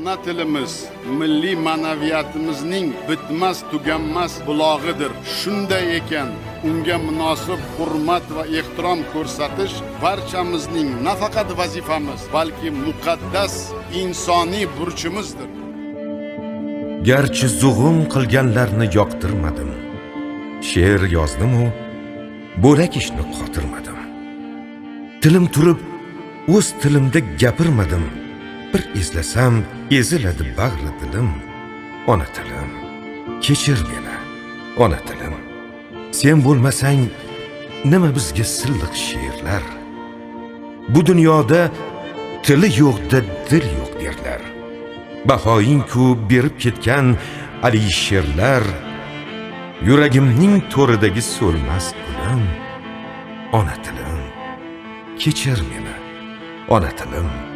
Ona tilimiz milliy ma'naviyatimizning bitmas tuganmas bulog'idir. Shunday ekan, unga munosib hurmat va ehtirom ko'rsatish barchamizning nafaqat vazifamiz, balki muqaddas insoniy burchimizdir. Garchi zug'um qilganlarni yoqtirmadim, she'r yozdim-u, bo'lak ishni qotirmadim. Tilim turib, o'z tilimda gapirmadim. Bir izlasam, eziladi bag'ri dilim. Ona tilim, kechir meni, ona tilim. Sen bo'lmasang, nima bizga silliq she'rlar? Bu dunyoda tili yo'qda dil yo'q derlar. Bahoying-ku berib ketgan alisherlar, yuragimning to'ridagi so'lmas gulim. Ona tilim, kechir meni, ona tilim.